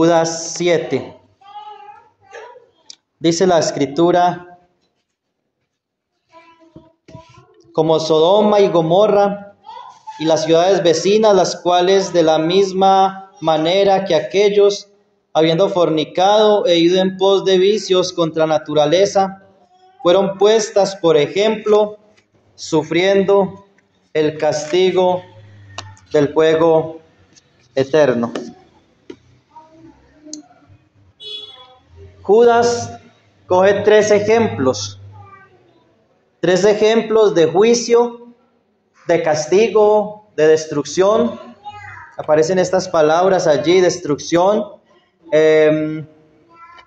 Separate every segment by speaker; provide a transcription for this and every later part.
Speaker 1: Judas 7. Dice la Escritura: como Sodoma y Gomorra y las ciudades vecinas, las cuales de la misma manera que aquellos, habiendo fornicado e ido en pos de vicios contra naturaleza, fueron puestas por ejemplo, sufriendo el castigo del fuego eterno. Judas coge tres ejemplos de juicio, de castigo, de destrucción. Aparecen estas palabras allí: destrucción,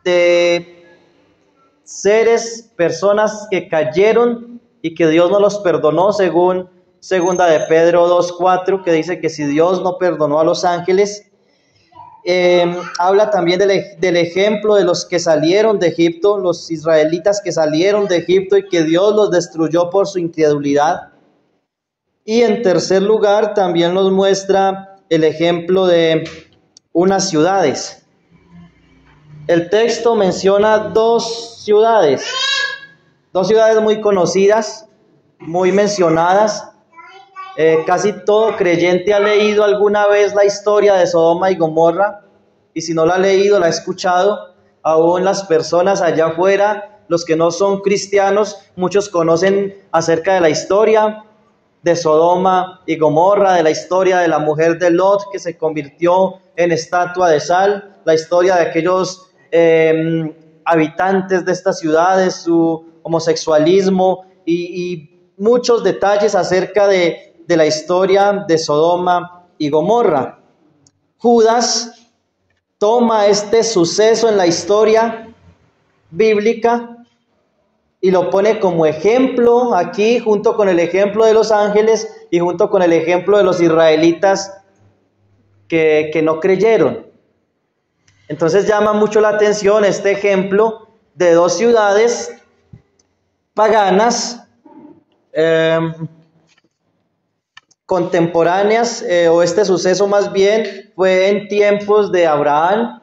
Speaker 1: de seres, personas que cayeron y que Dios no los perdonó, según segunda de Pedro 2:4, que dice que si Dios no perdonó a los ángeles. Habla también del ejemplo de los que salieron de Egipto, los israelitas que salieron de Egipto y que Dios los destruyó por su incredulidad. Y en tercer lugar también nos muestra el ejemplo de unas ciudades. El texto menciona dos ciudades muy conocidas, muy mencionadas. Casi todo creyente ha leído alguna vez la historia de Sodoma y Gomorra, y si no la ha leído, la ha escuchado. Aún las personas allá afuera, los que no son cristianos, muchos conocen acerca de la historia de Sodoma y Gomorra, de la historia de la mujer de Lot que se convirtió en estatua de sal, la historia de aquellos habitantes de estas ciudades, su homosexualismo y muchos detalles acerca de la historia de Sodoma y Gomorra. Judas toma este suceso en la historia bíblica y lo pone como ejemplo aquí, junto con el ejemplo de los ángeles y junto con el ejemplo de los israelitas que no creyeron. Entonces llama mucho la atención este ejemplo de dos ciudades paganas, contemporáneas, o este suceso más bien fue en tiempos de Abraham,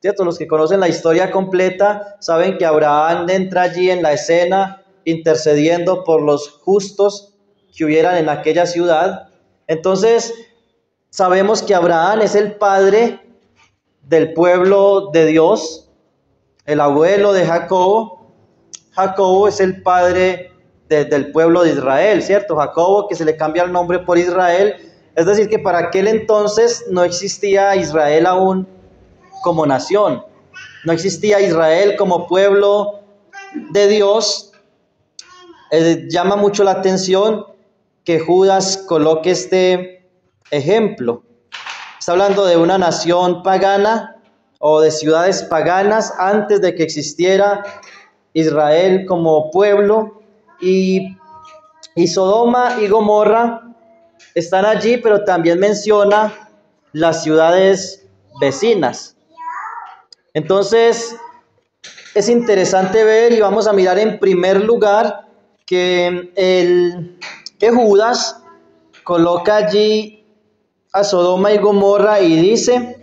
Speaker 1: ¿cierto? Los que conocen la historia completa saben que Abraham entra allí en la escena intercediendo por los justos que hubieran en aquella ciudad. Entonces sabemos que Abraham es el padre del pueblo de Dios, el abuelo de Jacobo. Jacobo es el padre del pueblo de Israel, ¿cierto? Jacobo, que se le cambia el nombre por Israel. Es decir, que para aquel entonces no existía Israel aún como nación, no existía Israel como pueblo de Dios. Llama mucho la atención que Judas coloque este ejemplo. Está hablando de una nación pagana o de ciudades paganas antes de que existiera Israel como pueblo. Y Sodoma y Gomorra están allí, pero también menciona las ciudades vecinas. Entonces es interesante ver, y vamos a mirar en primer lugar que Judas coloca allí a Sodoma y Gomorra y dice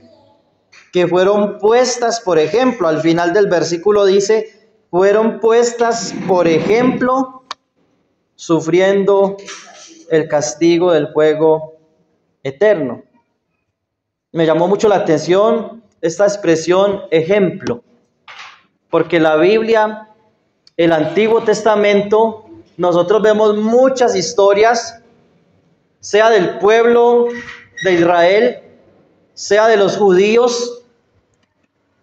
Speaker 1: que fueron puestas por ejemplo. Al final del versículo dice: fueron puestas por ejemplo, sufriendo el castigo del fuego eterno. Me llamó mucho la atención esta expresión ejemplo, porque la Biblia, el Antiguo Testamento, nosotros vemos muchas historias, sea del pueblo de Israel, sea de los judíos,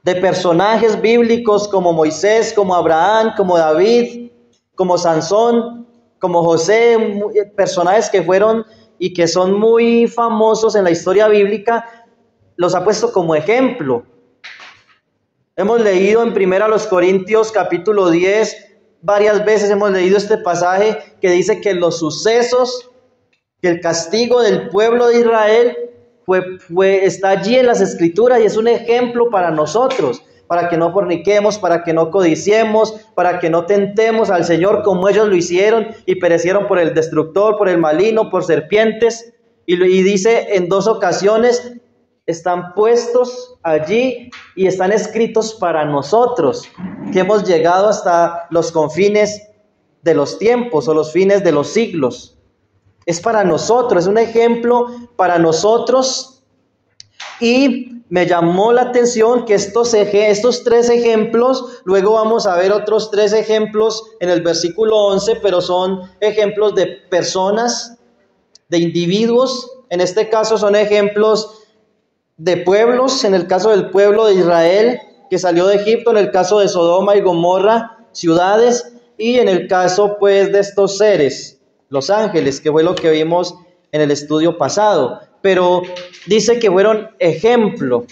Speaker 1: de personajes bíblicos como Moisés, como Abraham, como David, como Sansón, como José, personajes que fueron y que son muy famosos en la historia bíblica, los ha puesto como ejemplo. Hemos leído en 1 Corintios capítulo 10, varias veces hemos leído este pasaje que dice que los sucesos, que el castigo del pueblo de Israel está allí en las Escrituras y es un ejemplo para nosotros, para que no forniquemos, para que no codiciemos, para que no tentemos al Señor como ellos lo hicieron y perecieron por el destructor, por el maligno, por serpientes. Y dice en 2 ocasiones están puestos allí y están escritos para nosotros, que hemos llegado hasta los confines de los tiempos o los fines de los siglos. Es para nosotros, es un ejemplo para nosotros. Y me llamó la atención que estos 3 ejemplos, luego vamos a ver otros 3 ejemplos en el versículo 11, pero son ejemplos de personas, de individuos. En este caso son ejemplos de pueblos, en el caso del pueblo de Israel que salió de Egipto, en el caso de Sodoma y Gomorra, ciudades, y en el caso pues de estos seres, los ángeles, que fue lo que vimos en el estudio pasado. Pero dice que fueron ejemplo,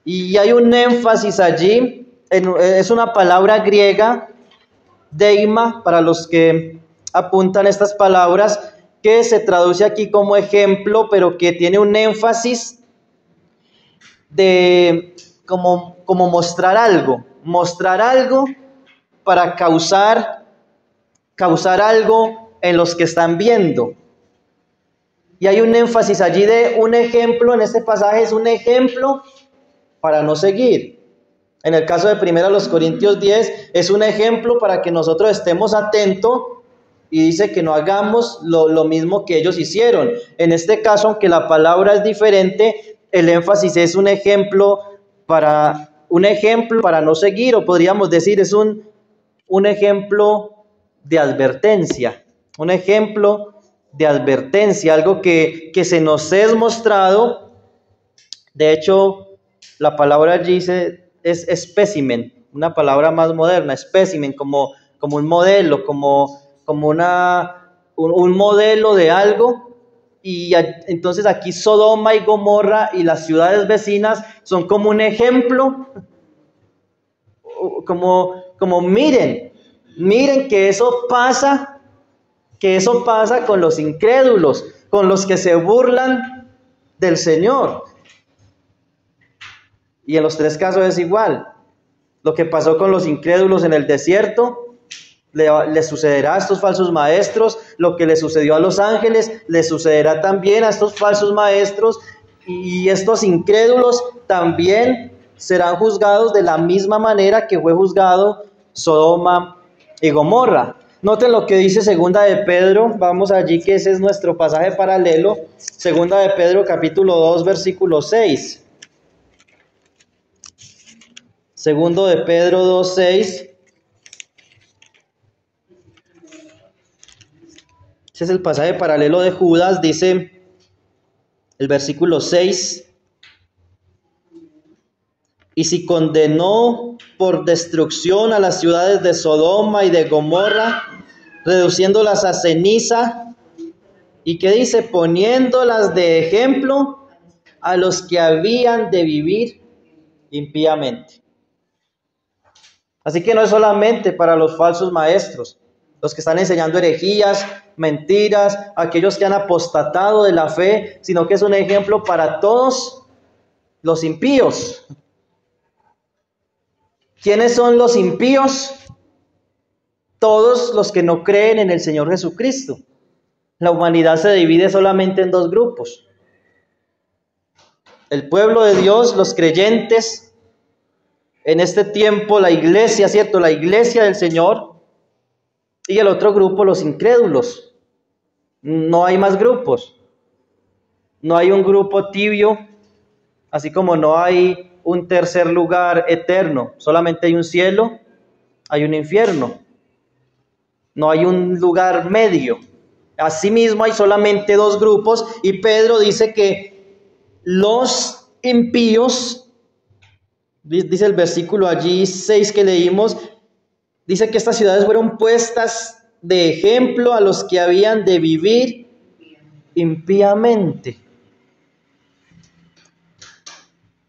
Speaker 1: y hay un énfasis allí, es una palabra griega, deima, para los que apuntan estas palabras, que se traduce aquí como ejemplo, pero que tiene un énfasis de como mostrar algo para causar algo en los que están viendo. Y hay un énfasis allí de un ejemplo, en este pasaje es un ejemplo para no seguir. En el caso de 1 Corintios 10 es un ejemplo para que nosotros estemos atentos, y dice que no hagamos lo mismo que ellos hicieron. En este caso, aunque la palabra es diferente, el énfasis es un ejemplo para no seguir, o podríamos decir es un ejemplo de advertencia, algo que se nos es mostrado. De hecho, la palabra allí es espécimen, una palabra más moderna, espécimen, como un modelo, como un modelo de algo. Y entonces aquí Sodoma y Gomorra y las ciudades vecinas son como un ejemplo, como miren que eso pasa con los incrédulos, con los que se burlan del Señor. Y en los 3 casos es igual. Lo que pasó con los incrédulos en el desierto le sucederá a estos falsos maestros. Lo que le sucedió a los ángeles le sucederá también a estos falsos maestros, y estos incrédulos también serán juzgados de la misma manera que fue juzgado Sodoma y Gomorra. Noten lo que dice Segunda de Pedro, vamos allí, que ese es nuestro pasaje paralelo. Segunda de Pedro capítulo 2 versículo 6. Segundo de Pedro 2, 6. Ese es el pasaje paralelo de Judas. Dice el versículo 6: y si condenó por destrucción a las ciudades de Sodoma y de Gomorra, reduciéndolas a ceniza, y que dice, poniéndolas de ejemplo a los que habían de vivir impíamente. Así que no es solamente para los falsos maestros, los que están enseñando herejías, mentiras, aquellos que han apostatado de la fe, sino que es un ejemplo para todos los impíos. ¿Quiénes son los impíos? Todos los que no creen en el Señor Jesucristo. La humanidad se divide solamente en 2 grupos. El pueblo de Dios, los creyentes, en este tiempo la iglesia, ¿cierto? La iglesia del Señor. Y el otro grupo, los incrédulos. No hay más grupos. No hay un grupo tibio, así como no hay un tercer lugar eterno. Solamente hay un cielo, hay un infierno. No hay un lugar medio. Asimismo hay solamente 2 grupos, y Pedro dice que los impíos, dice el versículo allí 6 que leímos, dice que estas ciudades fueron puestas de ejemplo a los que habían de vivir impíamente.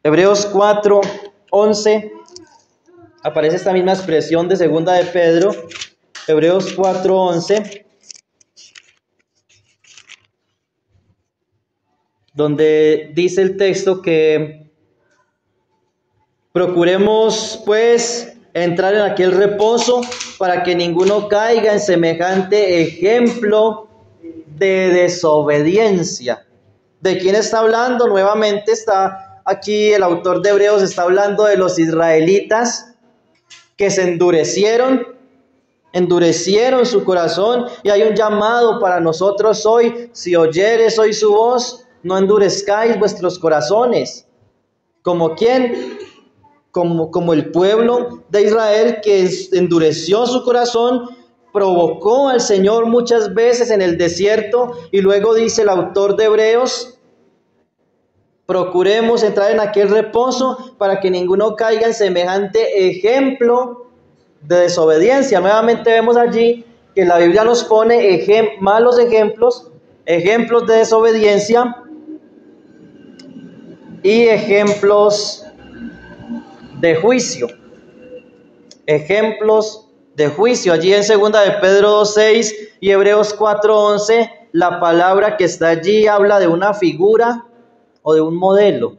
Speaker 1: Hebreos 4, 11, aparece esta misma expresión de Segunda de Pedro. Hebreos 4, 11, donde dice el texto que procuremos pues entrar en aquel reposo para que ninguno caiga en semejante ejemplo de desobediencia. ¿De quién está hablando? Nuevamente está aquí el autor de Hebreos, está hablando de los israelitas que se endurecieron su corazón, y hay un llamado para nosotros hoy: si oyeres hoy su voz, no endurezcáis vuestros corazones. ¿Como quién? Como el pueblo de Israel, que endureció su corazón, provocó al Señor muchas veces en el desierto, y luego dice el autor de Hebreos: procuremos entrar en aquel reposo para que ninguno caiga en semejante ejemplo de desobediencia. Nuevamente vemos allí que la Biblia nos pone malos ejemplos de desobediencia y ejemplos de juicio. Ejemplos de juicio. Allí en 2 de Pedro 2:6 y Hebreos 4:11, la palabra que está allí habla de una figura o de un modelo.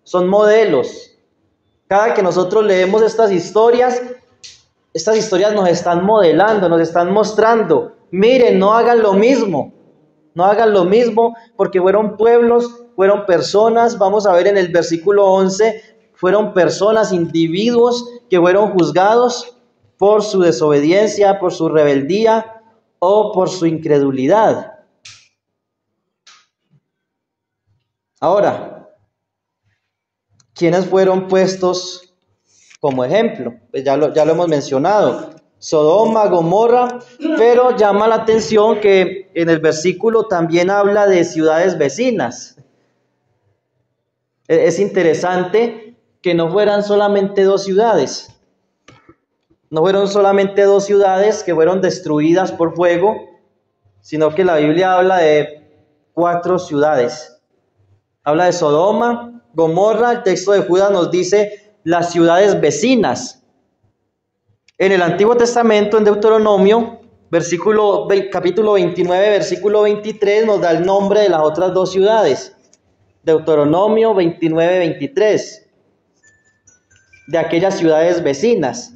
Speaker 1: Son modelos. Cada que nosotros leemos estas historias nos están modelando, nos están mostrando: miren, no hagan lo mismo, porque fueron pueblos, fueron personas. Vamos a ver en el versículo 11, fueron personas, individuos que fueron juzgados por su desobediencia, por su rebeldía o por su incredulidad. Ahora, ¿quiénes fueron puestos como ejemplo? Pues ya lo hemos mencionado: Sodoma, Gomorra, pero llama la atención que en el versículo también habla de ciudades vecinas. Es interesante que no fueran solamente dos ciudades, que fueron destruidas por fuego, sino que la Biblia habla de 4 ciudades. Habla de Sodoma, Gomorra. El texto de Judas nos dice las ciudades vecinas. En el Antiguo Testamento, en Deuteronomio, capítulo 29, versículo 23, nos da el nombre de las otras 2 ciudades. Deuteronomio 29, 23. De aquellas ciudades vecinas.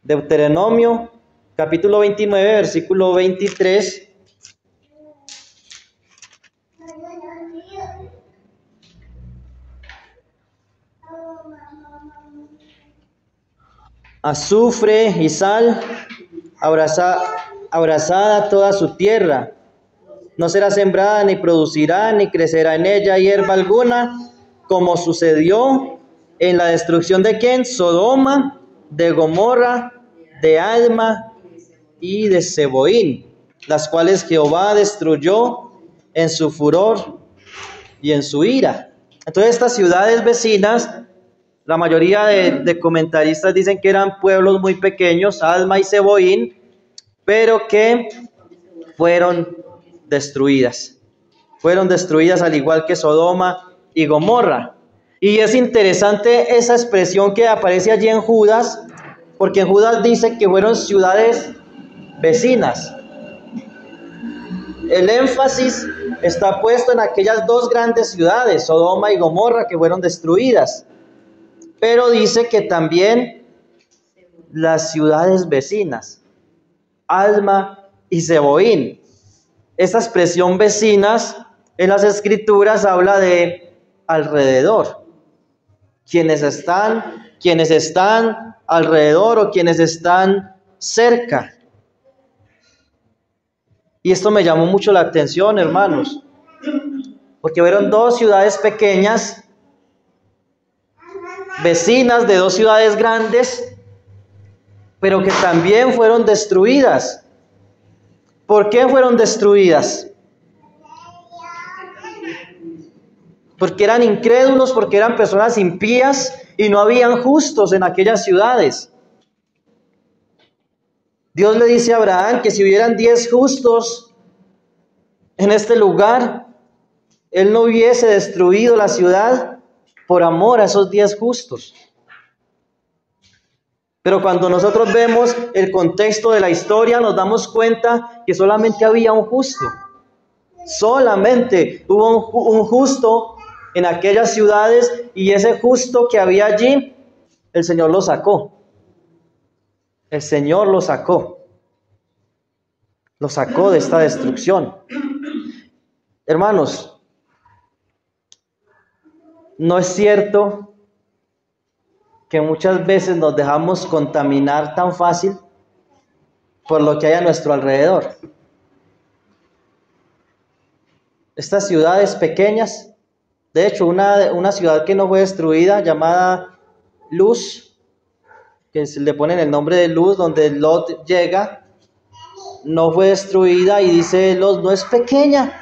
Speaker 1: Deuteronomio, capítulo 29, versículo 23. Azufre y sal, abrazada toda su tierra. No será sembrada, ni producirá, ni crecerá en ella hierba alguna, como sucedió en la destrucción de ¿quién? Sodoma, de Gomorra, de Adma y de Zeboín, las cuales Jehová destruyó en su furor y en su ira. Entonces, estas ciudades vecinas, la mayoría de comentaristas dicen que eran pueblos muy pequeños, Adma y Zeboín, pero que fueron destruidas. Fueron destruidas al igual que Sodoma y Gomorra. Y es interesante esa expresión que aparece allí en Judas, porque en Judas dice que fueron ciudades vecinas. El énfasis está puesto en aquellas 2 grandes ciudades, Sodoma y Gomorra, que fueron destruidas. Pero dice que también las ciudades vecinas, Adma y Zeboín. Esta expresión vecinas en las Escrituras habla de alrededor. Quienes están alrededor o quienes están cerca. Y esto me llamó mucho la atención, hermanos, porque fueron 2 ciudades pequeñas, vecinas de 2 ciudades grandes, pero que también fueron destruidas. ¿Por qué fueron destruidas? Porque eran incrédulos, porque eran personas impías y no habían justos en aquellas ciudades. Dios le dice a Abraham que si hubieran 10 justos en este lugar, él no hubiese destruido la ciudad por amor a esos 10 justos. Pero cuando nosotros vemos el contexto de la historia, nos damos cuenta que solamente había un justo. Solamente hubo un justo en aquellas ciudades, y ese justo que había allí, el Señor lo sacó. El Señor lo sacó. Lo sacó de esta destrucción. Hermanos, no es cierto que muchas veces nos dejamos contaminar tan fácil por lo que hay a nuestro alrededor. Estas ciudades pequeñas, de hecho, una ciudad que no fue destruida, llamada Luz, que se le ponen el nombre de Luz, donde Lot llega, no fue destruida, y dice Lot, no es pequeña,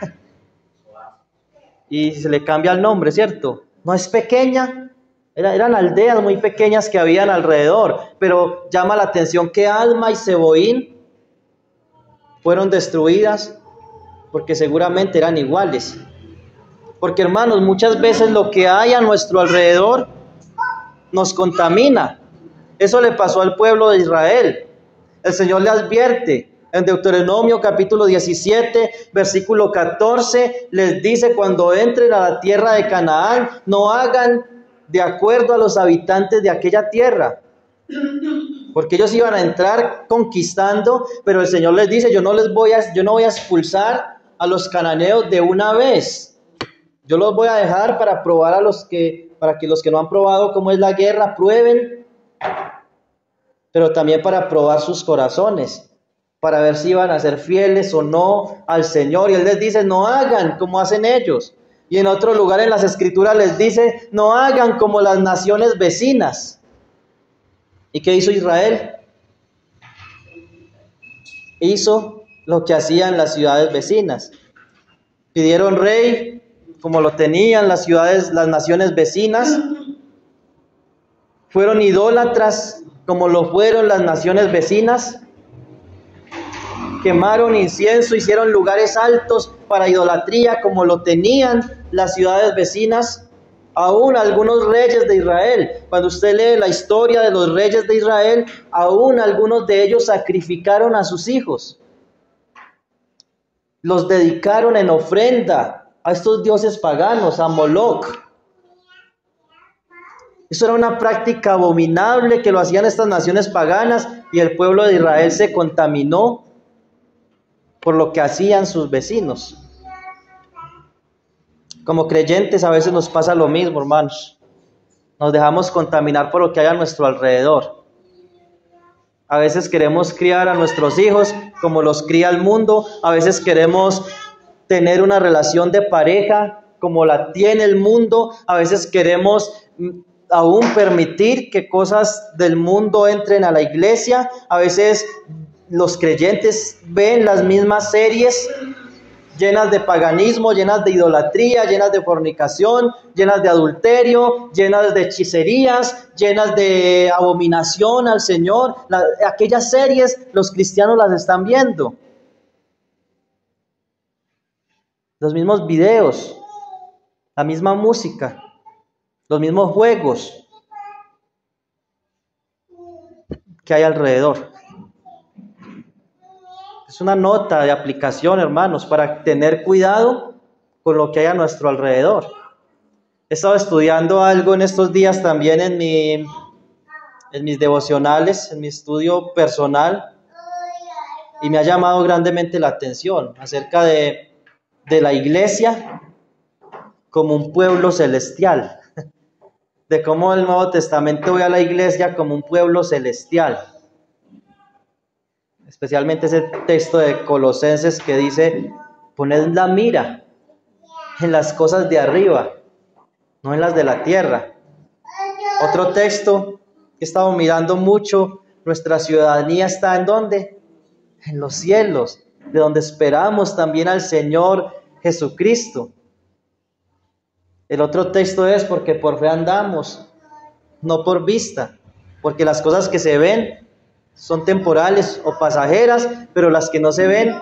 Speaker 1: y se le cambia el nombre, ¿cierto? No es pequeña, eran aldeas muy pequeñas que habían alrededor, pero llama la atención que Adma y Zeboín fueron destruidas, porque seguramente eran iguales. Porque, hermanos, muchas veces lo que hay a nuestro alrededor nos contamina. Eso le pasó al pueblo de Israel. El Señor le advierte en Deuteronomio capítulo 17, versículo 14, les dice: cuando entren a la tierra de Canaán, no hagan de acuerdo a los habitantes de aquella tierra. Porque ellos iban a entrar conquistando, pero el Señor les dice: yo no voy a expulsar a los cananeos de una vez. Yo los voy a dejar para probar para que los que no han probado cómo es la guerra prueben, pero también para probar sus corazones, para ver si van a ser fieles o no al Señor. Y Él les dice: no hagan como hacen ellos. Y en otro lugar en las Escrituras les dice: no hagan como las naciones vecinas. ¿Y qué hizo Israel? Hizo lo que hacían las ciudades vecinas. Pidieron rey como lo tenían las naciones vecinas. Fueron idólatras como lo fueron las naciones vecinas. Quemaron incienso, hicieron lugares altos para idolatría como lo tenían las ciudades vecinas. Aún algunos reyes de Israel, cuando usted lee la historia de los reyes de Israel, aún algunos de ellos sacrificaron a sus hijos. Los dedicaron en ofrenda a estos dioses paganos, a Moloch. Eso era una práctica abominable que lo hacían estas naciones paganas, y el pueblo de Israel se contaminó por lo que hacían sus vecinos. Como creyentes a veces nos pasa lo mismo, hermanos. Nos dejamos contaminar por lo que hay a nuestro alrededor. A veces queremos criar a nuestros hijos como los cría el mundo. A veces queremos tener una relación de pareja como la tiene el mundo. A veces queremos aún permitir que cosas del mundo entren a la iglesia. A veces los creyentes ven las mismas series llenas de paganismo, llenas de idolatría, llenas de fornicación, llenas de adulterio, llenas de hechicerías, llenas de abominación al Señor. Aquellas series los cristianos las están viendo. Los mismos videos, la misma música, los mismos juegos que hay alrededor. Es una nota de aplicación, hermanos, para tener cuidado con lo que hay a nuestro alrededor. He estado estudiando algo en estos días también en mis devocionales, en mi estudio personal, y me ha llamado grandemente la atención acerca de la iglesia como un pueblo celestial, de cómo el Nuevo Testamento ve a la iglesia como un pueblo celestial. Especialmente ese texto de Colosenses que dice: poned la mira en las cosas de arriba, no en las de la tierra. Otro texto que he estado mirando mucho: nuestra ciudadanía está ¿en dónde? En los cielos, de donde esperamos también al Señor Jesucristo. El otro texto es: porque por fe andamos, no por vista, porque las cosas que se ven son temporales o pasajeras, pero las que no se ven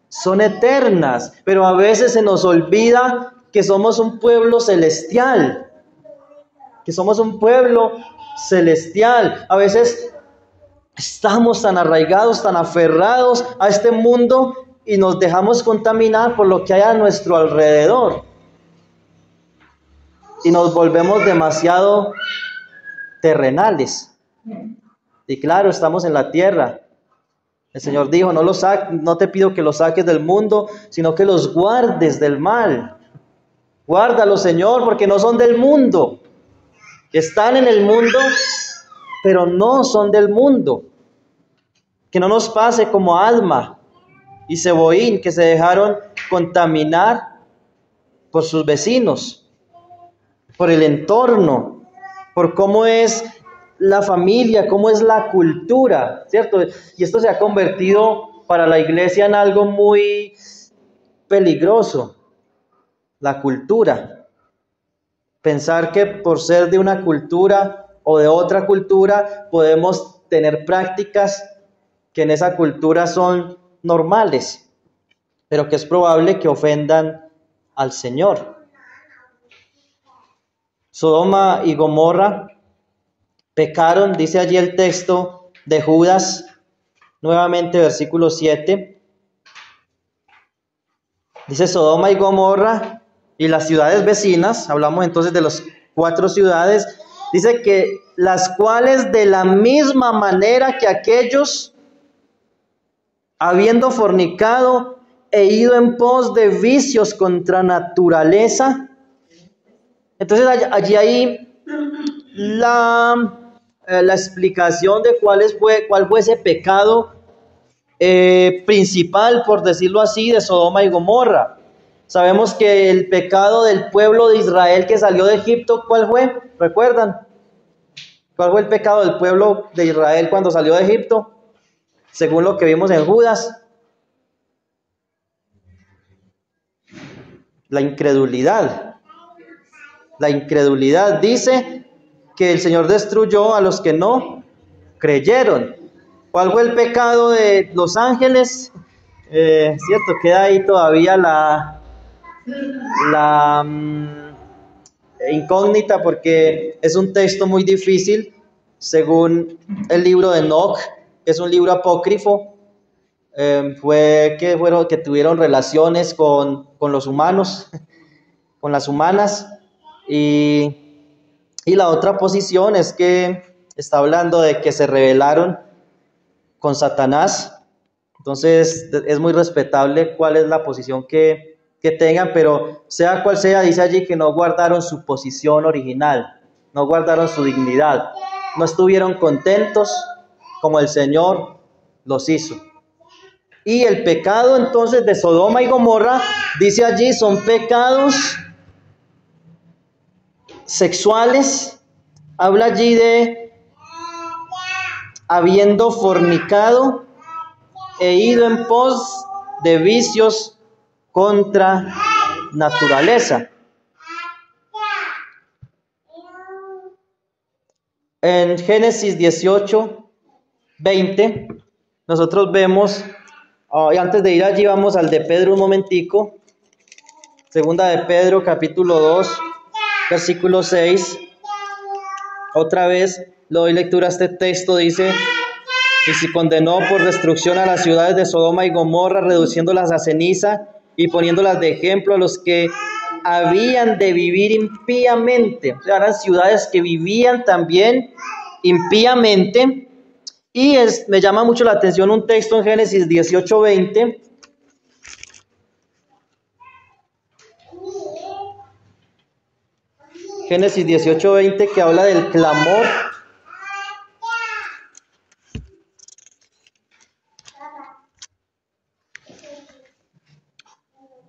Speaker 1: son eternas. Pero a veces se nos olvida que somos un pueblo celestial, que somos un pueblo celestial. A veces estamos tan arraigados, tan aferrados a este mundo, y nos dejamos contaminar por lo que hay a nuestro alrededor. Y nos volvemos demasiado terrenales. Y claro, estamos en la tierra El Señor dijo, no te pido que los saques del mundo, sino que los guardes del mal. Guárdalos, Señor, porque no son del mundo. Están en el mundo, pero no son del mundo. Que no nos pase como Alma y Zeboín, que se dejaron contaminar por sus vecinos, por el entorno, por cómo es la familia, cómo es la cultura, ¿cierto? Y esto se ha convertido para la iglesia en algo muy peligroso, la cultura. Pensar que por ser de una cultura o de otra cultura podemos tener prácticas que en esa cultura son normales, pero que es probable que ofendan al Señor. Sodoma y Gomorra pecaron, dice allí el texto de Judas, nuevamente versículo 7. Dice Sodoma y Gomorra y las ciudades vecinas, hablamos entonces de las 4 ciudades, dice que las cuales de la misma manera que aquellos, habiendo fornicado e ido en pos de vicios contra naturaleza. Entonces allí hay la explicación de cuál fue ese pecado principal, por decirlo así, de Sodoma y Gomorra. Sabemos que el pecado del pueblo de Israel que salió de Egipto, ¿cuál fue? ¿Recuerdan? ¿Cuál fue el pecado del pueblo de Israel cuando salió de Egipto? Según lo que vimos en Judas, la incredulidad. La incredulidad dice que el Señor destruyó a los que no creyeron. ¿Cuál fue el pecado de los ángeles? Cierto, queda ahí todavía la incógnita, porque es un texto muy difícil, según el libro de Enoc, es un libro apócrifo. Fue que tuvieron relaciones con los humanos, con las humanas, y la otra posición es que está hablando de que se rebelaron con Satanás. Entonces es muy respetable cuál es la posición que tengan, pero sea cual sea, dice allí que no guardaron su posición original, no guardaron su dignidad, no estuvieron contentos como el Señor los hizo. Y el pecado entonces de Sodoma y Gomorra, dice allí, son pecados sexuales. Habla allí de habiendo fornicado e ido en pos de vicios contra naturaleza. En Génesis 18, 20, nosotros vemos, y antes de ir allí vamos al de Pedro un momentico. Segunda de Pedro, capítulo 2, versículo 6. Otra vez le doy lectura a este texto, dice: y si condenó por destrucción a las ciudades de Sodoma y Gomorra, reduciéndolas a ceniza y poniéndolas de ejemplo a los que habían de vivir impíamente. O sea, eran ciudades que vivían también impíamente. Y me llama mucho la atención un texto en Génesis 18, 20. Génesis 18, 20, que habla del clamor.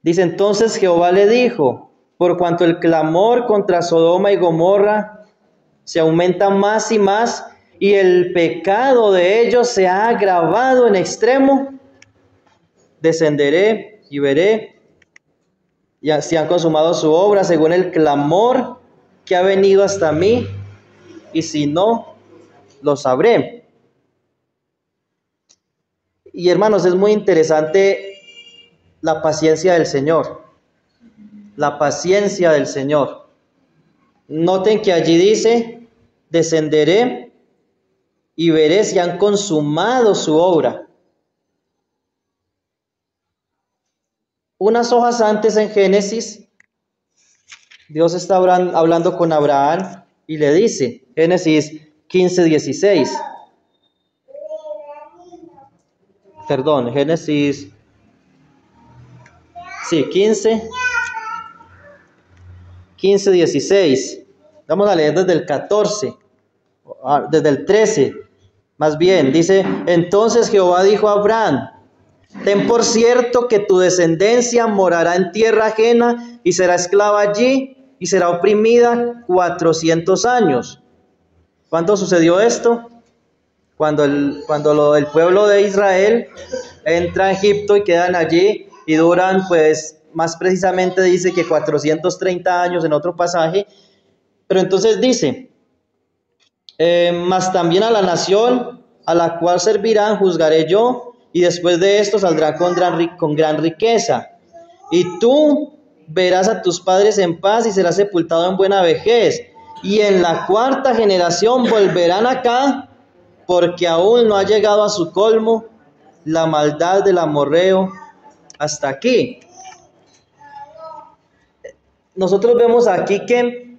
Speaker 1: Dice: entonces Jehová le dijo: por cuanto el clamor contra Sodoma y Gomorra se aumenta más y más, y el pecado de ellos se ha agravado en extremo, descenderé y veré y si han consumado su obra según el clamor que ha venido hasta mí, y si no, lo sabré. Y hermanos, es muy interesante la paciencia del Señor. La paciencia del Señor. Noten que allí dice: descenderé y veré si han consumado su obra. Unas hojas antes en Génesis, Dios está hablando con Abraham y le dice, Génesis 15, 16. perdón, Génesis, sí, 15, 16. Vamos a leer desde el 14, desde el 13, más bien, dice, entonces Jehová dijo a Abraham, ten por cierto que tu descendencia morará en tierra ajena y será esclava allí y será oprimida 400 años. ¿Cuándo sucedió esto? Cuando el pueblo de Israel entra a Egipto y quedan allí y duran, pues, más precisamente dice que 430 años en otro pasaje. Pero entonces dice, mas también a la nación a la cual servirán juzgaré yo, y después de esto saldrá con gran riqueza. Y tú verás a tus padres en paz y serás sepultado en buena vejez. Y en la cuarta generación volverán acá, porque aún no ha llegado a su colmo la maldad del amorreo hasta aquí. Nosotros vemos aquí que,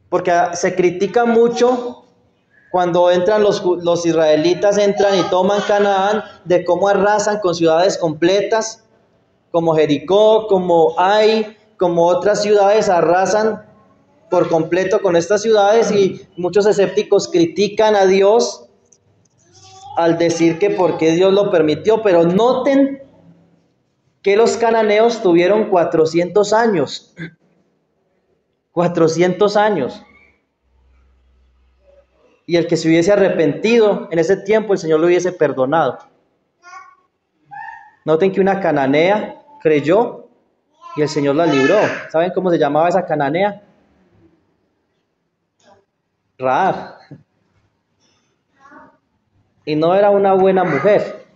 Speaker 1: porque se critica mucho cuando entran los israelitas, entran y toman Canaán, de cómo arrasan con ciudades completas, como Jericó, como Ai, como otras ciudades arrasan por completo con estas ciudades, y muchos escépticos critican a Dios al decir que por qué Dios lo permitió, pero noten que los cananeos tuvieron 400 años. 400 años. Y el que se hubiese arrepentido en ese tiempo, el Señor lo hubiese perdonado. Noten que una cananea creyó y el Señor la libró. ¿Saben cómo se llamaba esa cananea? Rahab. Y no era una buena mujer.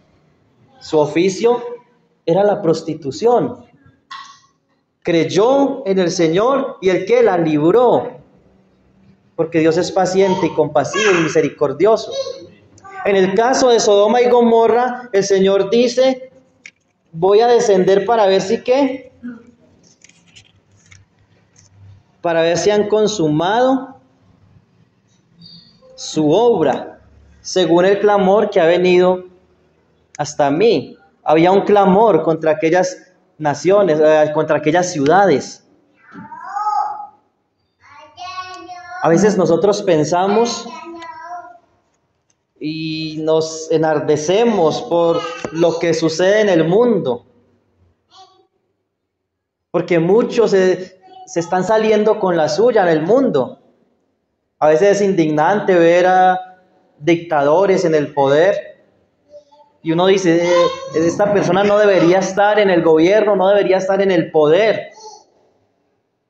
Speaker 1: Su oficio era la prostitución. Creyó en el Señor y el que la libró. Porque Dios es paciente y compasivo y misericordioso. En el caso de Sodoma y Gomorra, el Señor dice, voy a descender para ver si qué. Para ver si han consumado su obra, según el clamor que ha venido hasta mí. Había un clamor contra aquellas naciones, contra aquellas ciudades. A veces nosotros pensamos y nos enardecemos por lo que sucede en el mundo, porque muchos se están saliendo con la suya en el mundo. A veces es indignante ver a dictadores en el poder y uno dice, esta persona no debería estar en el gobierno, no debería estar en el poder.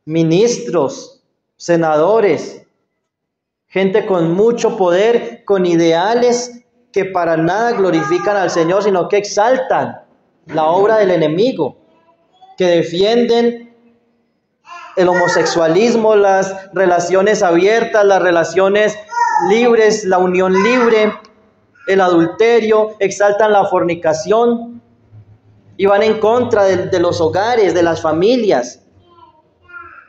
Speaker 1: Ministros, senadores, gente con mucho poder, con ideales que para nada glorifican al Señor, sino que exaltan la obra del enemigo, que defienden el homosexualismo, las relaciones abiertas, las relaciones libres, la unión libre, el adulterio, exaltan la fornicación y van en contra de los hogares, de las familias,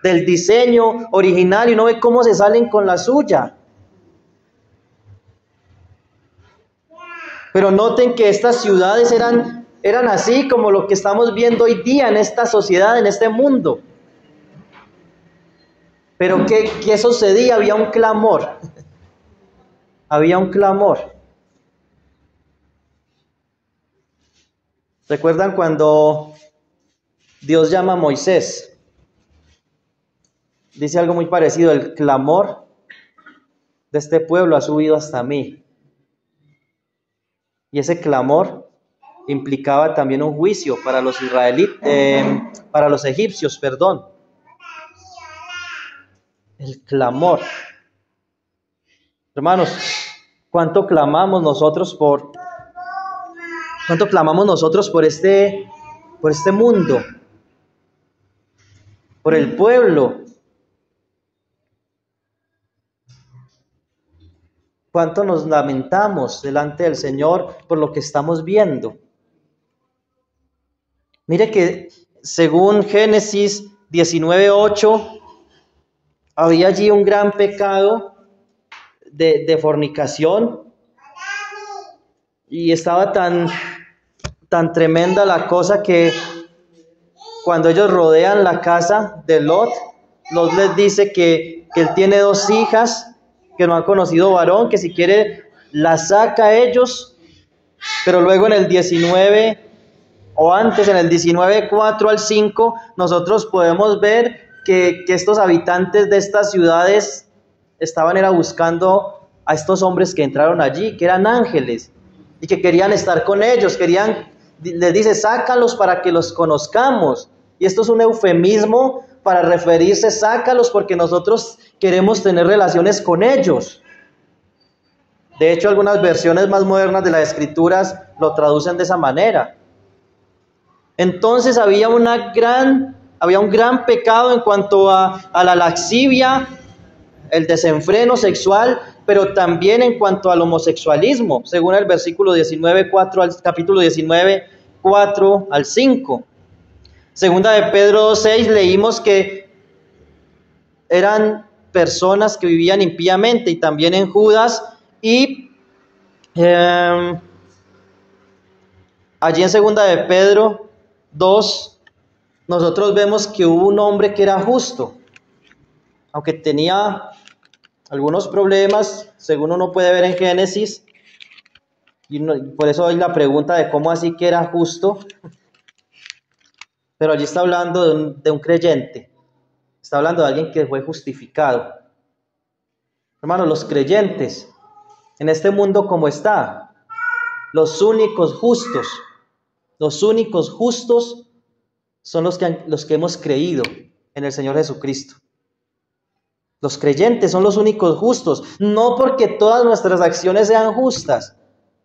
Speaker 1: del diseño original, y uno ve cómo se salen con la suya. Pero noten que estas ciudades eran así como lo que estamos viendo hoy día en esta sociedad, en este mundo. Pero ¿qué sucedía? Había un clamor. Había un clamor. ¿Recuerdan cuando Dios llama a Moisés? Dice algo muy parecido, el clamor de este pueblo ha subido hasta mí. Y ese clamor implicaba también un juicio para los para los egipcios, perdón. El clamor. Hermanos, ¿cuánto clamamos nosotros por este mundo? Por el pueblo. ¿Cuánto nos lamentamos delante del Señor por lo que estamos viendo? Mire que según Génesis 19:8, había allí un gran pecado de fornicación. Y estaba tan tremenda la cosa que cuando ellos rodean la casa de Lot, Lot les dice que él tiene 2 hijas que no han conocido varón, que si quiere las saca a ellos, pero luego en el 19, o antes en el 19, 4 al 5, nosotros podemos ver que estos habitantes de estas ciudades era buscando a estos hombres que entraron allí, que eran ángeles, y que querían estar con ellos, les dice, sácalos para que los conozcamos. Y esto es un eufemismo para referirse, sácalos porque nosotros queremos tener relaciones con ellos. De hecho, algunas versiones más modernas de las Escrituras lo traducen de esa manera. Entonces había un gran pecado en cuanto a la lascivia, el desenfreno sexual, pero también en cuanto al homosexualismo, según el versículo 19, 4 al capítulo 19, 4 al 5. Segunda de Pedro 6 leímos que eran personas que vivían impíamente, y también en Judas, y allí en segunda de Pedro 2 nosotros vemos que hubo un hombre que era justo, aunque tenía algunos problemas, según uno puede ver en Génesis, y por eso hay la pregunta de cómo así que era justo. Pero allí está hablando de un creyente, está hablando de alguien que fue justificado. Hermanos, los creyentes en este mundo como está, los únicos justos son los que hemos creído en el Señor Jesucristo. Los creyentes son los únicos justos, no porque todas nuestras acciones sean justas,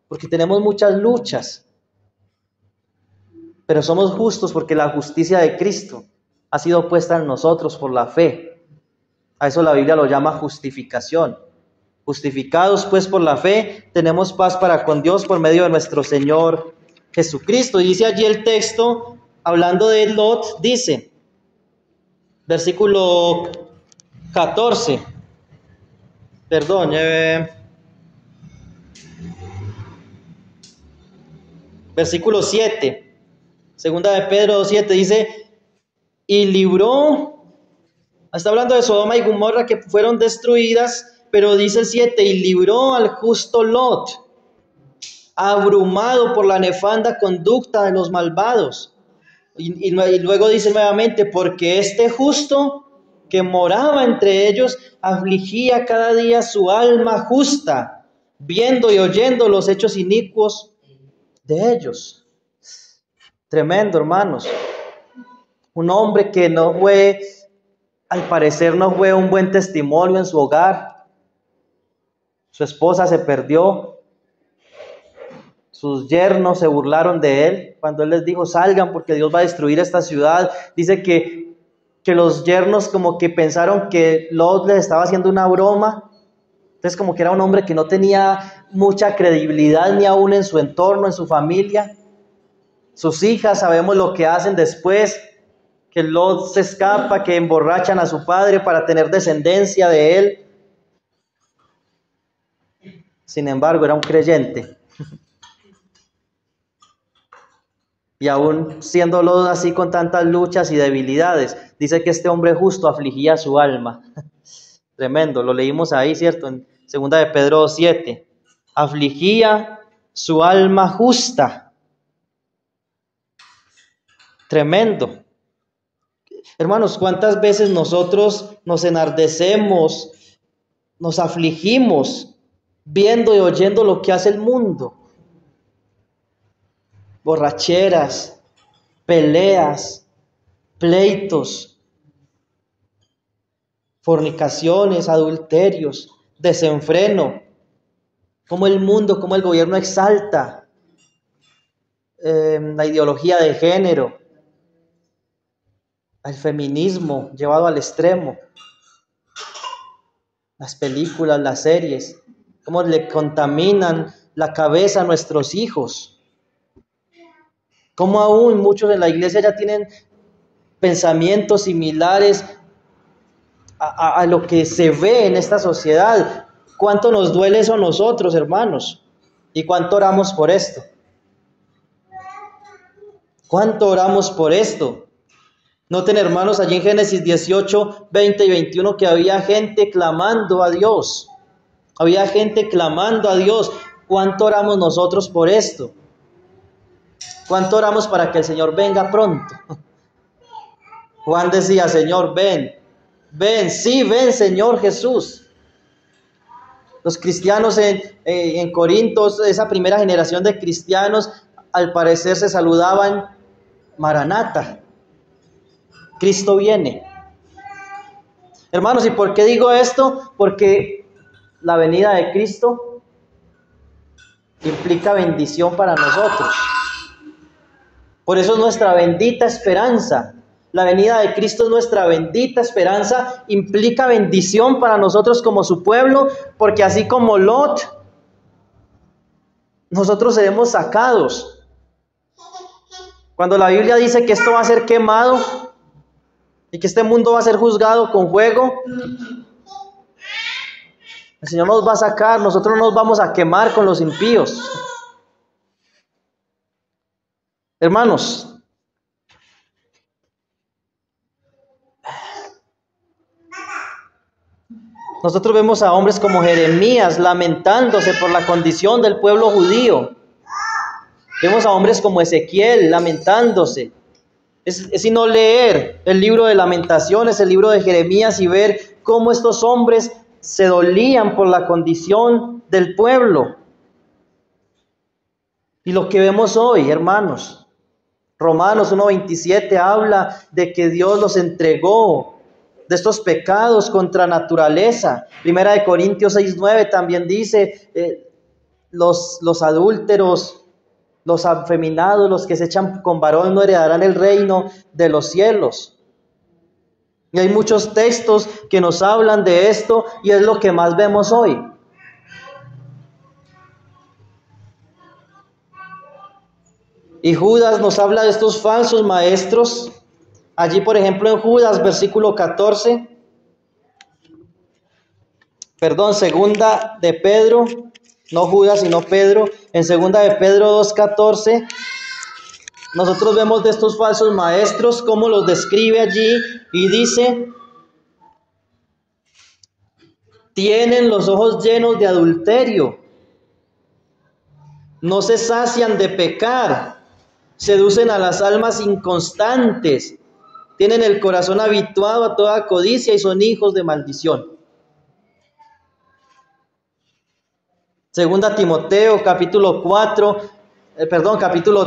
Speaker 1: porque tenemos muchas luchas, pero somos justos porque la justicia de Cristo ha sido puesta en nosotros por la fe. A eso la Biblia lo llama justificación. Justificados pues por la fe, tenemos paz para con Dios por medio de nuestro Señor Jesucristo. Dice allí el texto, hablando de Lot, dice, versículo 14, versículo 7. Segunda de Pedro 7 dice, y libró, está hablando de Sodoma y Gomorra que fueron destruidas, pero dice 7, y libró al justo Lot, abrumado por la nefanda conducta de los malvados. Y luego dice nuevamente, porque este justo que moraba entre ellos afligía cada día su alma justa, viendo y oyendo los hechos inicuos de ellos. Tremendo, hermanos. Un hombre que al parecer no fue un buen testimonio en su hogar. Su esposa se perdió. Sus yernos se burlaron de él cuando él les dijo, salgan porque Dios va a destruir esta ciudad. Dice que los yernos como que pensaron que Lot les estaba haciendo una broma. Entonces como que era un hombre que no tenía mucha credibilidad ni aún en su entorno, en su familia. Sus hijas, sabemos lo que hacen después, que Lot se escapa, que emborrachan a su padre para tener descendencia de él. Sin embargo, era un creyente. Y aún siendo Lot así con tantas luchas y debilidades, dice que este hombre justo afligía su alma. Tremendo, lo leímos ahí, ¿cierto? En 2 de Pedro 7. Afligía su alma justa. Tremendo. Hermanos, ¿cuántas veces nosotros nos enardecemos, nos afligimos viendo y oyendo lo que hace el mundo? Borracheras, peleas, pleitos, fornicaciones, adulterios, desenfreno. Cómo el mundo, cómo el gobierno exalta la ideología de género, el feminismo llevado al extremo, las películas, las series, cómo le contaminan la cabeza a nuestros hijos, cómo aún muchos de la iglesia ya tienen pensamientos similares a lo que se ve en esta sociedad. ¿Cuánto nos duele eso a nosotros, hermanos? ¿Y cuánto oramos por esto? ¿Cuánto oramos por esto? Noten, hermanos, allí en Génesis 18, 20 y 21 que había gente clamando a Dios. Había gente clamando a Dios. ¿Cuánto oramos nosotros por esto? ¿Cuánto oramos para que el Señor venga pronto? Juan decía, Señor, ven, sí, ven, Señor Jesús. Los cristianos en Corinto, esa primera generación de cristianos, al parecer se saludaban, Maranata, Cristo viene. Hermanos, ¿y por qué digo esto? Porque la venida de Cristo implica bendición para nosotros. Por eso es nuestra bendita esperanza. La venida de Cristo es nuestra bendita esperanza, implica bendición para nosotros como su pueblo, porque así como Lot, nosotros seremos sacados. Cuando la Biblia dice que esto va a ser quemado y que este mundo va a ser juzgado con fuego, el Señor nos va a sacar, nosotros no nos vamos a quemar con los impíos. Hermanos, nosotros vemos a hombres como Jeremías lamentándose por la condición del pueblo judío. Vemos a hombres como Ezequiel lamentándose. Es sino leer el libro de Lamentaciones, el libro de Jeremías y ver cómo estos hombres se dolían por la condición del pueblo. Y lo que vemos hoy, hermanos, Romanos 1:27 habla de que Dios los entregó de estos pecados contra naturaleza. Primera de Corintios 6:9 también dice, los adúlteros, los afeminados, los que se echan con varón no heredarán el reino de los cielos. Y hay muchos textos que nos hablan de esto y es lo que más vemos hoy. Y Judas nos habla de estos falsos maestros. Allí, por ejemplo, en Judas, versículo 14, segunda de Pedro, no Judas, sino Pedro, en segunda de Pedro 2:14, nosotros vemos de estos falsos maestros, cómo los describe allí, y dice, tienen los ojos llenos de adulterio, no se sacian de pecar, seducen a las almas inconstantes, tienen el corazón habituado a toda codicia y son hijos de maldición. Segunda Timoteo capítulo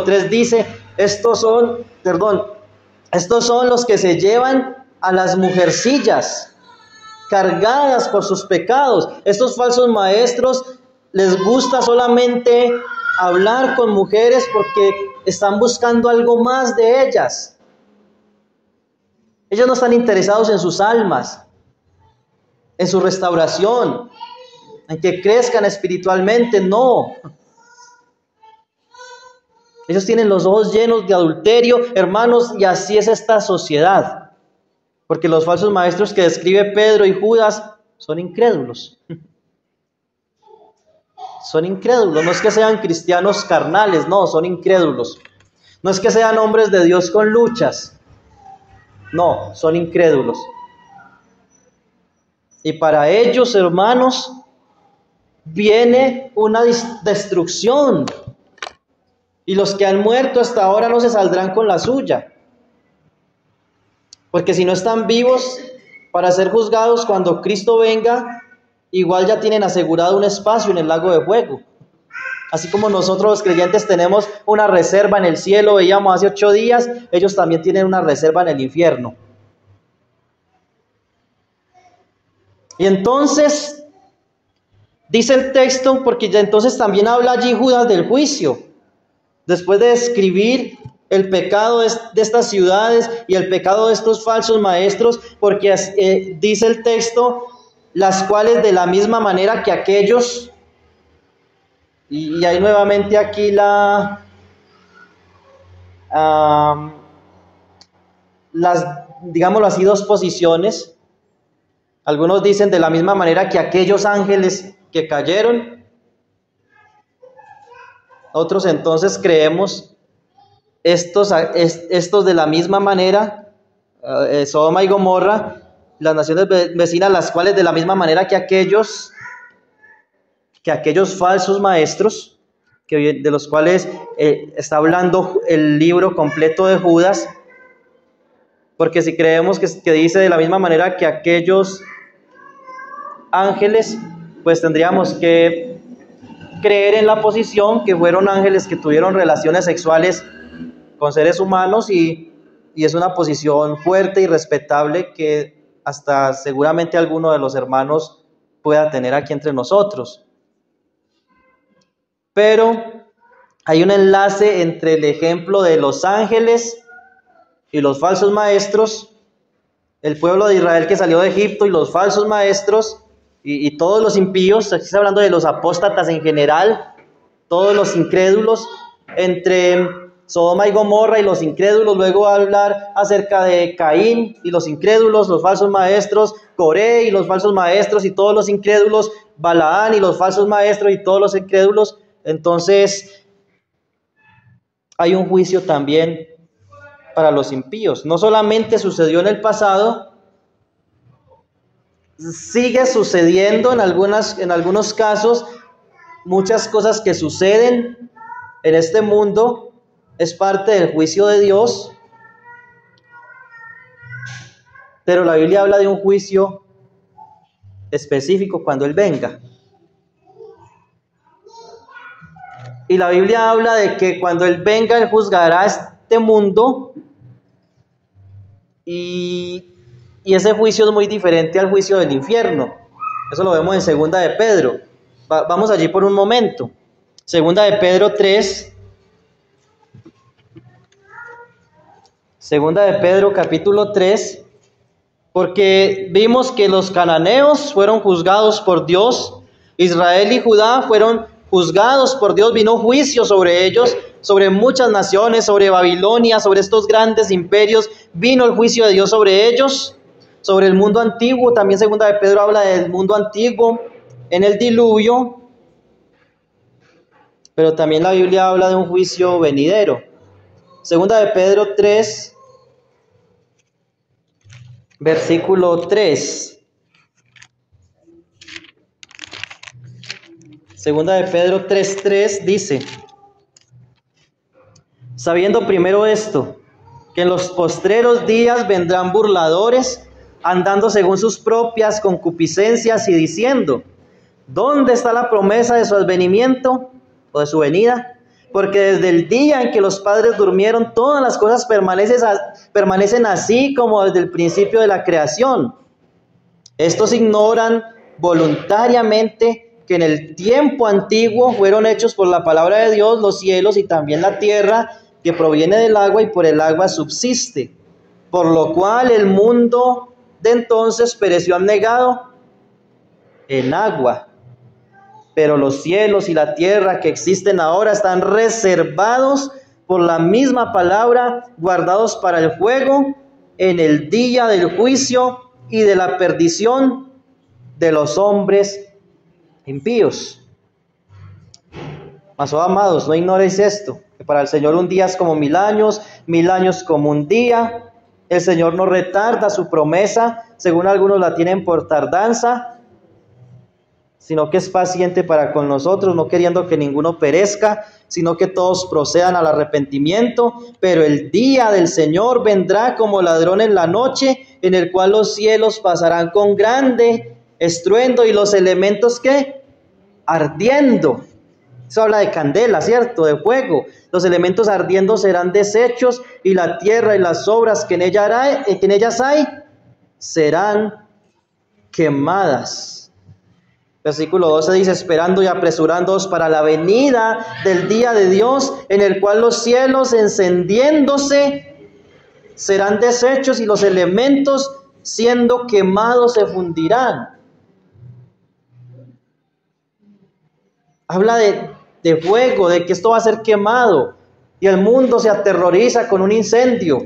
Speaker 1: 3 dice, estos son los que se llevan a las mujercillas cargadas por sus pecados. Estos falsos maestros les gusta solamente hablar con mujeres porque están buscando algo más de ellas. Ellos no están interesados en sus almas, en su restauración, en que crezcan espiritualmente, no. Ellos tienen los ojos llenos de adulterio, hermanos, y así es esta sociedad. Porque los falsos maestros que describe Pedro y Judas son incrédulos. Son incrédulos, no es que sean cristianos carnales, no, son incrédulos. No es que sean hombres de Dios con luchas, no, son incrédulos. Y para ellos, hermanos, viene una destrucción. Y los que han muerto hasta ahora no se saldrán con la suya. Porque si no están vivos para ser juzgados cuando Cristo venga, igual ya tienen asegurado un espacio en el lago de fuego. Así como nosotros los creyentes tenemos una reserva en el cielo, veíamos hace 8 días, ellos también tienen una reserva en el infierno. Y entonces, dice el texto, porque ya entonces también habla allí Judas del juicio. Después de describir el pecado de estas ciudades y el pecado de estos falsos maestros, porque dice el texto, las cuales de la misma manera que aquellos, y hay nuevamente aquí las, digámoslo así, dos posiciones. Algunos dicen de la misma manera que aquellos ángeles que cayeron, Nosotros entonces creemos estos de la misma manera, Sodoma y Gomorra, las naciones vecinas, las cuales de la misma manera que aquellos falsos maestros, de los cuales está hablando el libro completo de Judas, porque si creemos que dice de la misma manera que aquellos ángeles, pues tendríamos que creer en la posición que fueron ángeles que tuvieron relaciones sexuales con seres humanos y es una posición fuerte y respetable que hasta seguramente alguno de los hermanos pueda tener aquí entre nosotros. Pero hay un enlace entre el ejemplo de los ángeles y los falsos maestros, el pueblo de Israel que salió de Egipto y los falsos maestros y todos los impíos. Aquí está hablando de los apóstatas en general, todos los incrédulos, entre Sodoma y Gomorra y los incrédulos. Luego va a hablar acerca de Caín y los incrédulos, los falsos maestros, Coré y los falsos maestros y todos los incrédulos, Balaán y los falsos maestros y todos los incrédulos. Entonces hay un juicio también para los impíos. No solamente sucedió en el pasado, sigue sucediendo en algunos casos. Muchas cosas que suceden en este mundo es parte del juicio de Dios, pero la Biblia habla de un juicio específico cuando Él venga. Y la Biblia habla de que cuando Él venga, Él juzgará este mundo, y ese juicio es muy diferente al juicio del infierno. Eso lo vemos en Segunda de Pedro. Vamos allí por un momento. Segunda de Pedro 3. Segunda de Pedro capítulo 3. Porque vimos que los cananeos fueron juzgados por Dios. Israel y Judá fueron juzgados por Dios. Vino juicio sobre ellos, sobre muchas naciones, sobre Babilonia, sobre estos grandes imperios. Vino el juicio de Dios sobre ellos, sobre el mundo antiguo. También Segunda de Pedro habla del mundo antiguo en el diluvio, pero también la Biblia habla de un juicio venidero. Segunda de Pedro 3, versículo 3. Segunda de Pedro 3:3 dice: sabiendo primero esto, que en los postreros días vendrán burladores, andando según sus propias concupiscencias y diciendo: ¿dónde está la promesa de su advenimiento o de su venida? Porque desde el día en que los padres durmieron, todas las cosas permanecen así como desde el principio de la creación. Estos ignoran voluntariamente que en el tiempo antiguo fueron hechos por la palabra de Dios los cielos y también la tierra, que proviene del agua y por el agua subsiste, por lo cual el mundo de entonces pereció anegado en agua. Pero los cielos y la tierra que existen ahora están reservados por la misma palabra, guardados para el fuego en el día del juicio y de la perdición de los hombres impíos. Mas, oh amados, no ignoréis esto, que para el Señor un día es como 1000 años, 1000 años como un día. El Señor no retarda su promesa, según algunos la tienen por tardanza, sino que es paciente para con nosotros, no queriendo que ninguno perezca, sino que todos procedan al arrepentimiento. Pero el día del Señor vendrá como ladrón en la noche, en el cual los cielos pasarán con grande estruendo y los elementos, ¿qué? Ardiendo. Eso habla de candela, ¿cierto? De fuego. Los elementos ardiendo serán deshechos, y la tierra y las obras que en ellas hay serán quemadas. Versículo 12 dice: esperando y apresurándoos para la venida del día de Dios, en el cual los cielos encendiéndose serán deshechos y los elementos siendo quemados se fundirán. Habla de fuego, de que esto va a ser quemado, y el mundo se aterroriza con un incendio.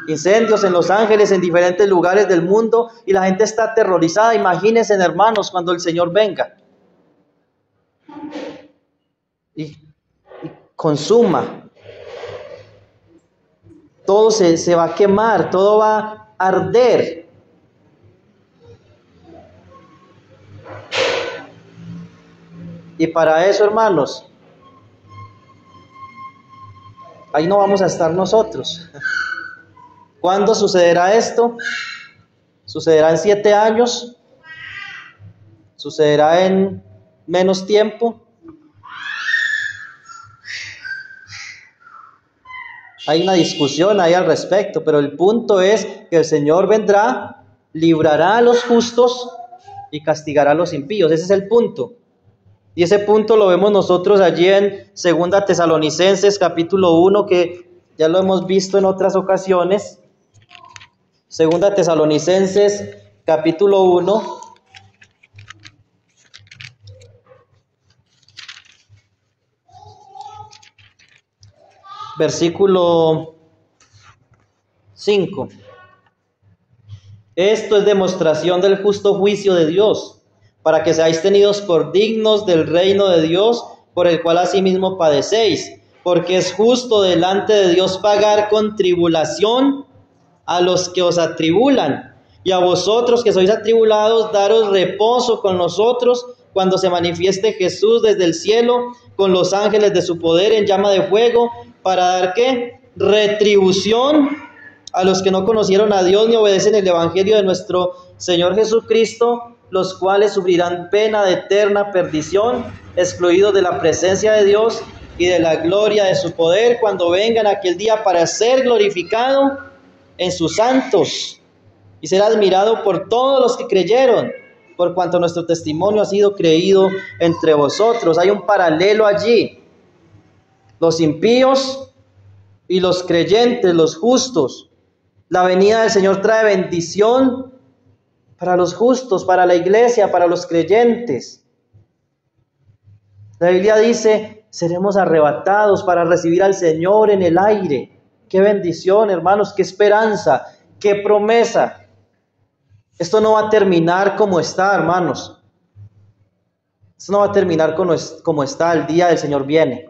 Speaker 1: Incendios en Los Ángeles, en diferentes lugares del mundo, y la gente está aterrorizada. Imagínense, hermanos, cuando el Señor venga. y consuma. Todo se va a quemar, todo va a arder. Y para eso, hermanos, ahí no vamos a estar nosotros. ¿Cuándo sucederá esto? ¿Sucederá en 7 años? ¿Sucederá en menos tiempo? Hay una discusión ahí al respecto, pero el punto es que el Señor vendrá, librará a los justos y castigará a los impíos. Ese es el punto. Y ese punto lo vemos nosotros allí en 2 Tesalonicenses capítulo 1, que ya lo hemos visto en otras ocasiones. 2 Tesalonicenses capítulo 1. Versículo 5. Esto es demostración del justo juicio de Dios, para que seáis tenidos por dignos del reino de Dios, por el cual asimismo padecéis, porque es justo delante de Dios pagar con tribulación a los que os atribulan, y a vosotros que sois atribulados, daros reposo con nosotros, cuando se manifieste Jesús desde el cielo, con los ángeles de su poder en llama de fuego, para dar ¿qué? Retribución a los que no conocieron a Dios ni obedecen el evangelio de nuestro Señor Jesucristo, los cuales sufrirán pena de eterna perdición, excluidos de la presencia de Dios y de la gloria de su poder, cuando vengan aquel día para ser glorificado en sus santos y ser admirado por todos los que creyeron, por cuanto nuestro testimonio ha sido creído entre vosotros. Hay un paralelo allí. Los impíos y los creyentes, los justos. La venida del Señor trae bendición para los justos, para la iglesia, para los creyentes. La Biblia dice, seremos arrebatados para recibir al Señor en el aire. Qué bendición, hermanos, qué esperanza, qué promesa. Esto no va a terminar como está, hermanos. Esto no va a terminar como está. El día del Señor viene.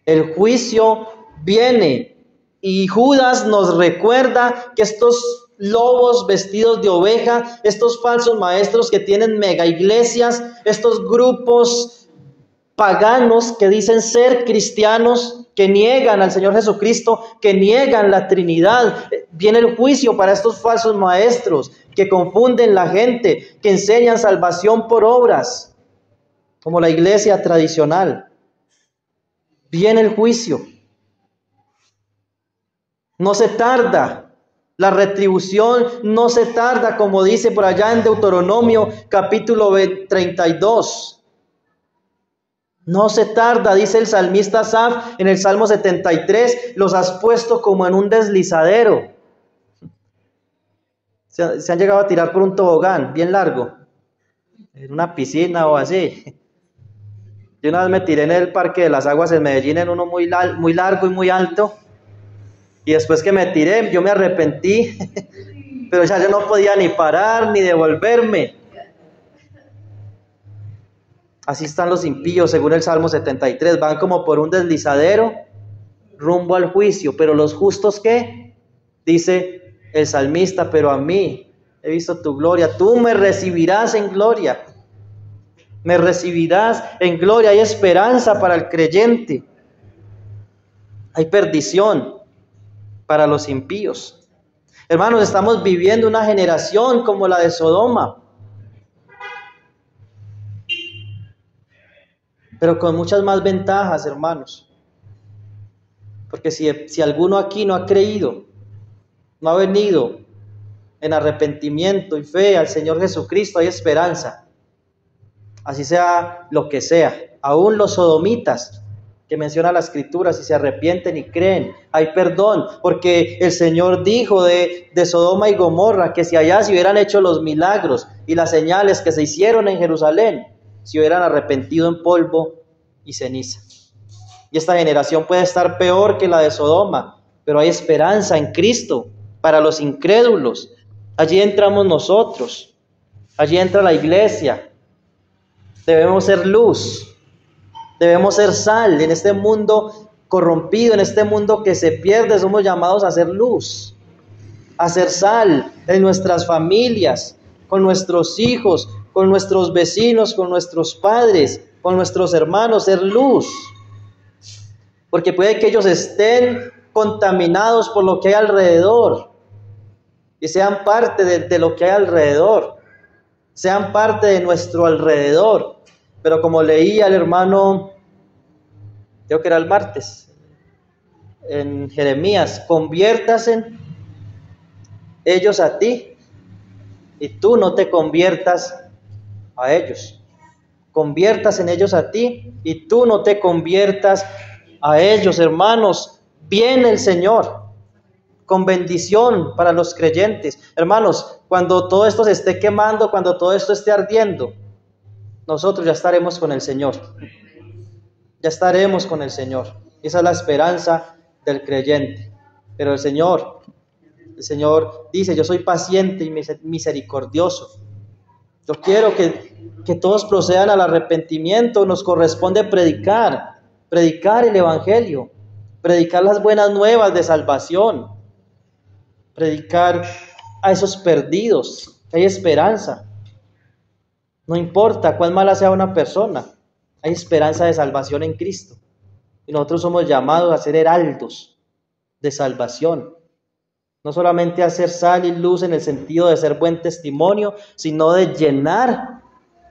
Speaker 1: El juicio viene. Y Judas nos recuerda que estos lobos vestidos de oveja, estos falsos maestros que tienen mega iglesias, estos grupos paganos que dicen ser cristianos, que niegan al Señor Jesucristo, que niegan la Trinidad. Viene el juicio para estos falsos maestros que confunden la gente, que enseñan salvación por obras, como la iglesia tradicional. Viene el juicio. No se tarda. La retribución no se tarda, como dice por allá en Deuteronomio capítulo 32. No se tarda, dice el salmista Asaf en el Salmo 73, los has puesto como en un deslizadero. Se han llegado a tirar por un tobogán bien largo, en una piscina o así. Yo una vez me tiré en el Parque de las Aguas en Medellín en uno muy largo y muy alto. Y después que me tiré, yo me arrepentí, pero ya yo no podía ni parar ni devolverme. Así están los impíos, según el Salmo 73, van como por un deslizadero rumbo al juicio. Pero los justos, ¿qué? Dice el salmista, pero a mí he visto tu gloria, tú me recibirás en gloria. Me recibirás en gloria. Hay esperanza para el creyente. Hay perdición para los impíos. Hermanos, estamos viviendo una generación como la de Sodoma, pero con muchas más ventajas, hermanos. Porque si alguno aquí no ha creído, no ha venido en arrepentimiento y fe al Señor Jesucristo, hay esperanza. Así sea lo que sea. Aún los sodomitas que menciona la Escritura, si se arrepienten y creen, hay perdón, porque el Señor dijo de Sodoma y Gomorra que si allá se hubieran hecho los milagros y las señales que se hicieron en Jerusalén, se hubieran arrepentido en polvo y ceniza. Y esta generación puede estar peor que la de Sodoma, pero hay esperanza en Cristo para los incrédulos. Allí entramos nosotros, allí entra la iglesia. Debemos ser luz. Debemos ser sal en este mundo corrompido, en este mundo que se pierde. Somos llamados a ser luz, a ser sal en nuestras familias, con nuestros hijos, con nuestros vecinos, con nuestros padres, con nuestros hermanos, ser luz. Porque puede que ellos estén contaminados por lo que hay alrededor y sean parte de lo que hay alrededor, sean parte de nuestro alrededor. Pero como leía el hermano, creo que era el martes, en Jeremías, conviértase ellos a ti y tú no te conviertas a ellos. Conviertas en ellos a ti y tú no te conviertas a ellos, hermanos. Viene el Señor con bendición para los creyentes. Hermanos, cuando todo esto se esté quemando, cuando todo esto esté ardiendo, nosotros ya estaremos con el Señor. Ya estaremos con el Señor. Esa es la esperanza del creyente. Pero el Señor dice, yo soy paciente y misericordioso. Yo quiero que todos procedan al arrepentimiento. Nos corresponde predicar el Evangelio, predicar las buenas nuevas de salvación, predicar a esos perdidos, que hay esperanza. No importa cuán mala sea una persona, hay esperanza de salvación en Cristo. Y nosotros somos llamados a ser heraldos de salvación. No solamente a ser sal y luz en el sentido de ser buen testimonio, sino de llenar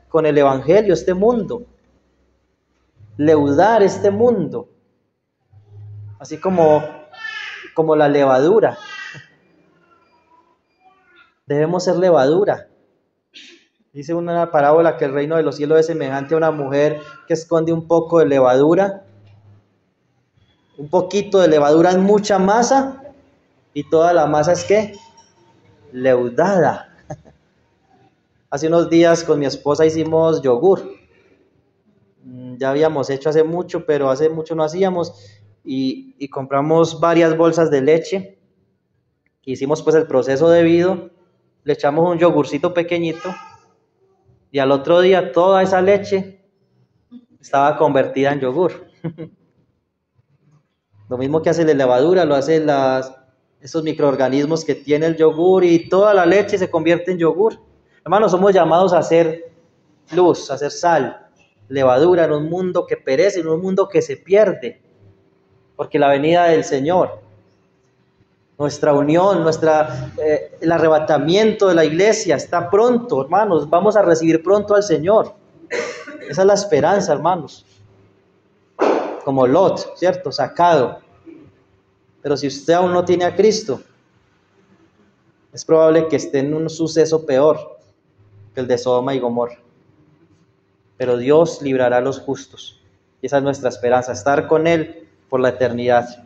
Speaker 1: con el Evangelio este mundo, leudar este mundo, así como la levadura. Debemos ser levadura. Dice una parábola que el reino de los cielos es semejante a una mujer que esconde un poco de levadura, un poquito de levadura en mucha masa, y toda la masa es ¿qué? Leudada. Hace unos días con mi esposa hicimos yogur. Ya habíamos hecho hace mucho, pero hace mucho no hacíamos, y compramos varias bolsas de leche. Hicimos pues el proceso debido, le echamos un yogurcito pequeñito, y al otro día toda esa leche estaba convertida en yogur. Lo mismo que hace la levadura, lo hacen esos microorganismos que tiene el yogur, y toda la leche se convierte en yogur. Hermanos, somos llamados a hacer luz, a hacer sal, levadura en un mundo que perece, en un mundo que se pierde, porque la venida del Señor, nuestra unión, el arrebatamiento de la iglesia está pronto, hermanos. Vamos a recibir pronto al Señor. Esa es la esperanza, hermanos. Como Lot, ¿cierto? Sacado. Pero si usted aún no tiene a Cristo, es probable que esté en un suceso peor que el de Sodoma y Gomorra. Pero Dios librará a los justos. Y esa es nuestra esperanza, estar con Él por la eternidad.